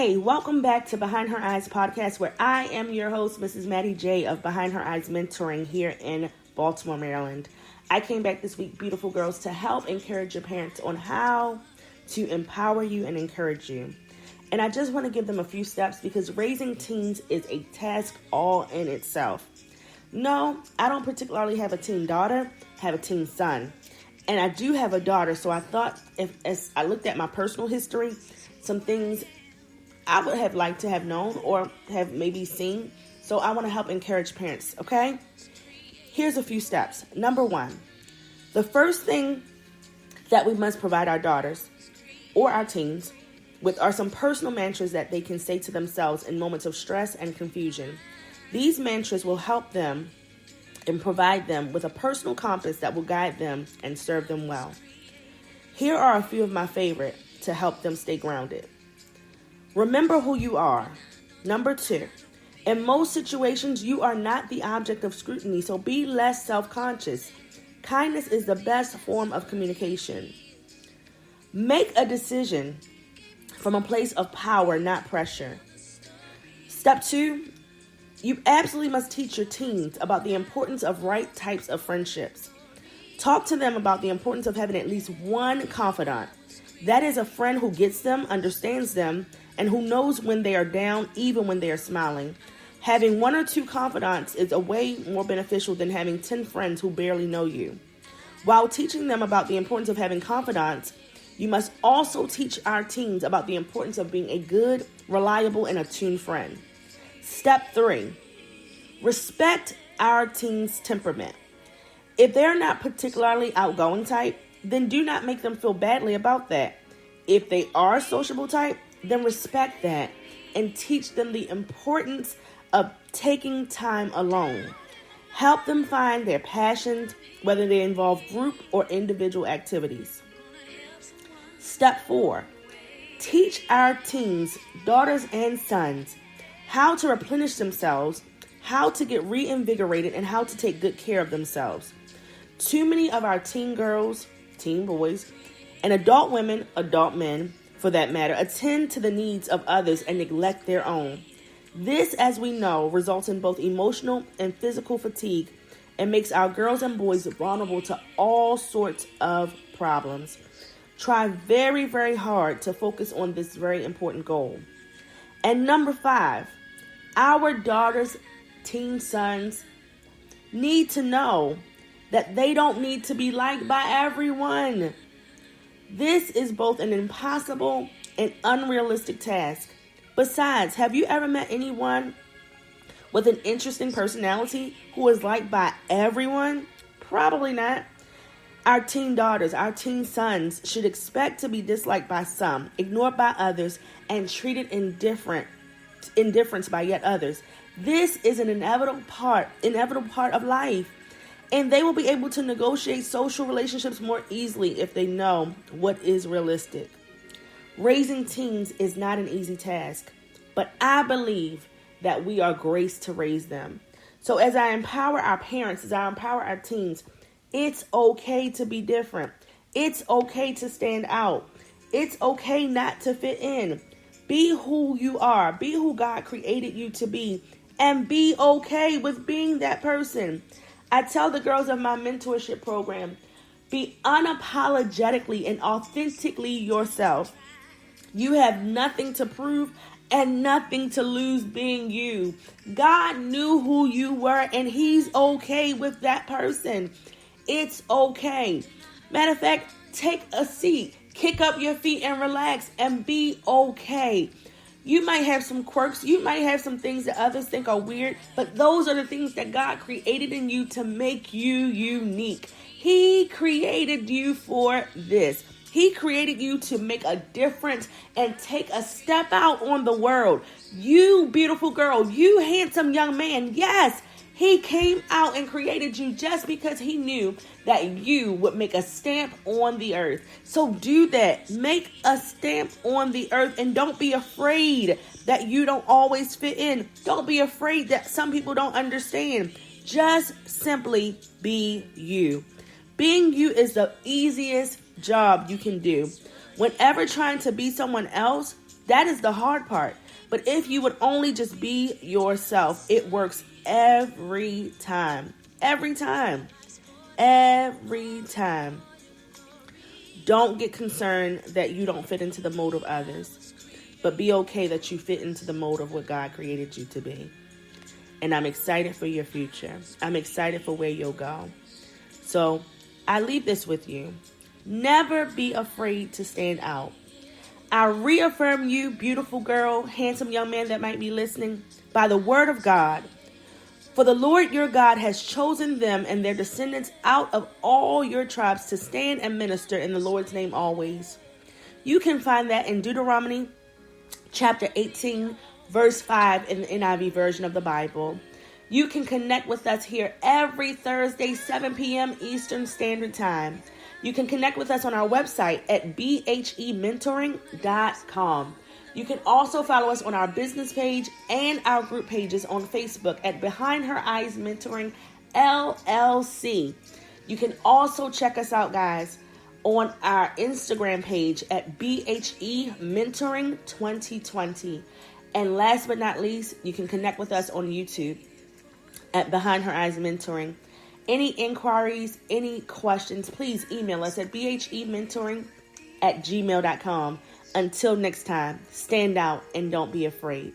Hey, welcome back to Behind Her Eyes podcast, where I am your host, Mrs. Maddie J. of Behind Her Eyes Mentoring here in Baltimore, Maryland. I came back this week, beautiful girls, to help encourage your parents on how to empower you and encourage you. And I just want to give them a few steps because raising teens is a task all in itself. No, I don't particularly have a teen daughter, I have a teen son. And I do have a daughter, so I thought as I looked at my personal history, some things I would have liked to have known or have maybe seen. So I want to help encourage parents, okay? Here's a few steps. Number one, the first thing that we must provide our daughters or our teens with are some personal mantras that they can say to themselves in moments of stress and confusion. These mantras will help them and provide them with a personal compass that will guide them and serve them well. Here are a few of my favorite to help them stay grounded. Remember who you are. Number two, in most situations, you are not the object of scrutiny, so be less self-conscious. Kindness is the best form of communication. Make a decision from a place of power, not pressure. Step two, you absolutely must teach your teens about the importance of right types of friendships. Talk to them about the importance of having at least one confidant. That is a friend who gets them, understands them, and who knows when they are down, even when they are smiling. Having one or two confidants is a way more beneficial than having 10 friends who barely know you. While teaching them about the importance of having confidants, you must also teach our teens about the importance of being a good, reliable, and attuned friend. Step three, respect our teens' temperament. If they're not particularly outgoing type, then do not make them feel badly about that. If they are sociable type, then respect that and teach them the importance of taking time alone. Help them find their passions, whether they involve group or individual activities. Step four, teach our teens, daughters and sons, how to replenish themselves, how to get reinvigorated, and how to take good care of themselves. Too many of our teen girls, teen boys, and adult women, adult men, for that matter, attend to the needs of others and neglect their own. This, as we know, results in both emotional and physical fatigue and makes our girls and boys vulnerable to all sorts of problems. Try very, very hard to focus on this very important goal. And number five, our daughters, teen sons, need to know that they don't need to be liked by everyone. This is both an impossible and unrealistic task. Besides, have you ever met anyone with an interesting personality who is liked by everyone? Probably not. Our teen daughters, our teen sons should expect to be disliked by some, ignored by others, and treated indifference by yet others. This is an inevitable part of life. And they will be able to negotiate social relationships more easily if they know what is realistic. Raising teens is not an easy task, but I believe that we are graced to raise them. So as I empower our parents, as I empower our teens, it's okay to be different. It's okay to stand out. It's okay not to fit in. Be who you are. Be who God created you to be. And be okay with being that person. I tell the girls of my mentorship program, be unapologetically and authentically yourself. You have nothing to prove and nothing to lose being you. God knew who you were and he's okay with that person. It's okay. Matter of fact, take a seat, kick up your feet and relax and be okay. You might have some quirks. You might have some things that others think are weird, but those are the things that God created in you to make you unique. He created you for this. He created you to make a difference and take a step out on the world. You beautiful girl, you handsome young man, yes, he came out and created you just because he knew that you would make a stamp on the earth. So do that. Make a stamp on the earth and don't be afraid that you don't always fit in. Don't be afraid that some people don't understand. Just simply be you. Being you is the easiest job you can do. Whenever trying to be someone else, That is the hard part. But if you would only just be yourself, it works every time. Every time. Every time. Don't get concerned that you don't fit into the mold of others, but be okay that you fit into the mold of what God created you to be. And I'm excited for your future. I'm excited for where you'll go. So I leave this with you. Never be afraid to stand out. I reaffirm you, beautiful girl, handsome young man that might be listening, by the word of God. For the Lord your God has chosen them and their descendants out of all your tribes to stand and minister in the Lord's name always. You can find that in Deuteronomy chapter 18, verse 5 in the NIV version of the Bible. You can connect with us here every Thursday, 7 p.m. Eastern Standard Time. You can connect with us on our website at bhementoring.com. You can also follow us on our business page and our group pages on Facebook at Behind Her Eyes Mentoring LLC. You can also check us out, guys, on our Instagram page at BHE Mentoring 2020. And last but not least, you can connect with us on YouTube at Behind Her Eyes Mentoring. Any inquiries, any questions, please email us at bhementoring@gmail.com. Until next time, stand out and don't be afraid.